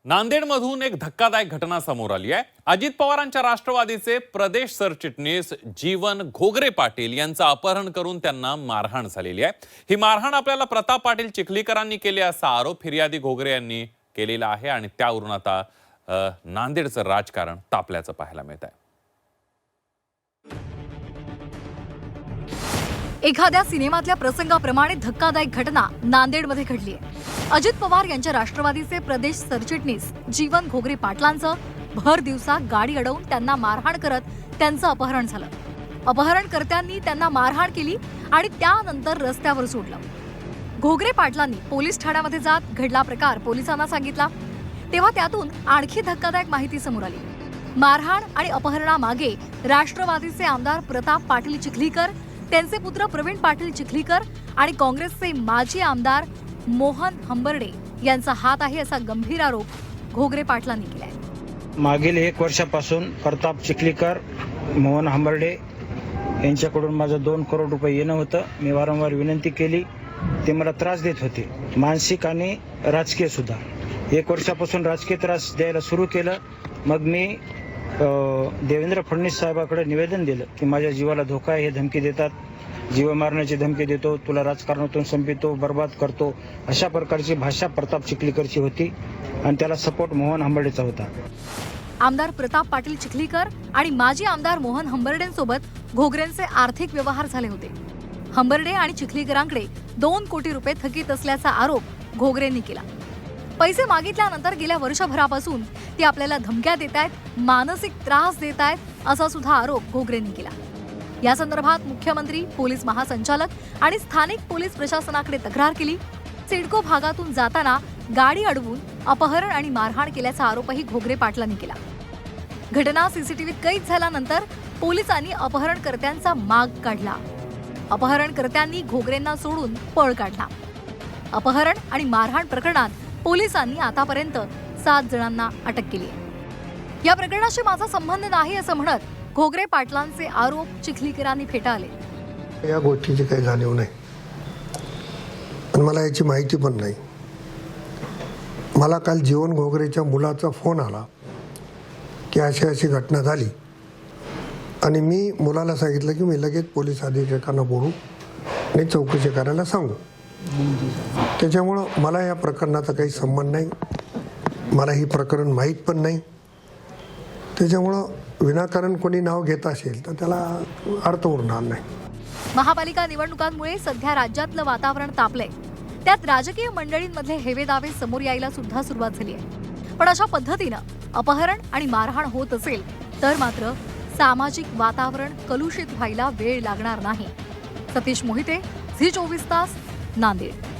नांदेडमधून एक धक्कादायक घटना समोर आली आहे। अजित पवारांच्या राष्ट्रवादीचे प्रदेश सरचिटणीस जीवन घोगरे पाटील यांचं अपहरण करून त्यांना मारहाण झालेली आहे। ही मारहाण आपल्याला प्रताप पाटील चिखलीकरांनी केली असा आरोप फिर्यादी घोगरे यांनी केलेला आहे आणि त्यावरून आता नांदेडचं राजकारण तापल्याचं पाहायला मिळत आहे। एखाद्या सिनेमातल्या प्रसंगाप्रमाणे धक्कादायक घटना नांदेडमध्ये घडली आहे। अजित पवार यांच्या राष्ट्रवादीचे प्रदेश सरचिटणीस जीवन घोगरे पाटलांचं भर दिवसा गाडी अडवून त्यांना मारहाण करत त्यांचं अपहरण झालं। अपहरणकर्त्यांनी त्यांना मारहाण केली आणि त्यानंतर रस्त्यावर सोडलं। घोगरे पाटलांनी पोलीस ठाण्यामध्ये जात घडला प्रकार पोलिसांना सांगितला, तेव्हा त्यातून आणखी धक्कादायक माहिती समोर आली। मारहाण आणि अपहरणामागे राष्ट्रवादीचे आमदार प्रताप पाटील चिखलीकर, त्यांचे पुत्र प्रवीण पाटील चिखलीकर आणि काँग्रेसचे माजी आमदार मोहन हंबर्डे यांचा हात आहे असा गंभीर आरोप घोगरे पाटलांनी केलाय। मागील 1 वर्षापासून प्रताप चिखलीकर, मोहन हंबर्डे यांच्याकडून माझं 2 करोड रुपये येणं होतं। मी वारंवार विनंती केली, ते मला त्रास देत होते, मानसिक आणि राजकीय सुद्धा। 1 वर्षापासून राजकीय त्रास द्यायला सुरू केलं। मग मी देवेंद्र फडणवीस साहेबांकडे निवेदन दिलं की माझ्या जीवाला धोका आहे, हे धमकी देतात, जीव मारण्याची धमकी देतो, तुला राजकारणातून संपवितो, बर्बाद करतो, अशा प्रकारची भाषा प्रताप चिखलीकरची होती आणि त्याला सपोर्ट मोहन हंबर्डेचा होता। आमदार प्रताप पाटील चिखलीकर आणि माजी आमदार मोहन हंबर्डेंसोबत घोगरेंचे आर्थिक व्यवहार झाले होते। हंबर्डे आणि चिखलीकरांकडे 2 कोटी रुपये थकीत असल्याचा आरोप घोगरेंनी केला। पैसे मागितल्यानंतर गेल्या वर्षभरापासून ते आपल्याला धमक्या देत आहेत, मानसिक त्रास देत आहेत, असा सुद्धा आरोप घोगरेंनी केला। या संदर्भात मुख्यमंत्री, पोलीस महासंचालक आणि स्थानिक पोलीस प्रशासनाकडे तक्रार केली। सिडको भागातून जाताना गाडी अडवून अपहरण आणि मारहाण केल्याचा आरोपही घोगरे पाटलांनी केला। घटना सीसीटीव्हीत कैद झाल्यानंतर पोलिसांनी अपहरणकर्त्यांचा माग काढला। अपहरणकर्त्यांनी घोगरेंना सोडून पळ काढला। अपहरण आणि मारहाण प्रकरणात पोलिसांनी आतापर्यंत 7 जणांना अटक केली आहे। या प्रकरणाशी माझा संबंध नाही असं म्हणत घोगरे पाटलांचे आरोप चिखलीकरांनी फेटाळले। या गोष्टीची काही जाणीव नाही आणि मला याची माहिती पण नाही। मला काल जीवन घोगरेच्या मुलाचा फोन आला की अशी अशी घटना झाली आणि मी मुलाला सांगितलं की मी लगेच पोलीस अधीक्षकांना बोलू आणि चौकशी करायला सांगू। त्याच्यामुळं मला या प्रकरणाचा काही संबंध नाही, मला ही प्रकरण माहीत पण नाही। त्याच्यामुळं विनाकारण कोणी नाव घेत असेल तर त्याला अर्थ उरणार नाही। महापालिका निवडणुकांमुळे सध्या राज्यातलं वातावरण तापलंय, त्यात राजकीय मंडळींमधले हेवेदावे समोर यायला सुद्धा सुरुवात झाली आहे। पण अशा पद्धतीनं अपहरण आणि मारहाण होत असेल तर मात्र सामाजिक वातावरण कलुषित व्हायला वेळ लागणार नाही। सतीश मोहिते, झी 24 तास, नांदेड।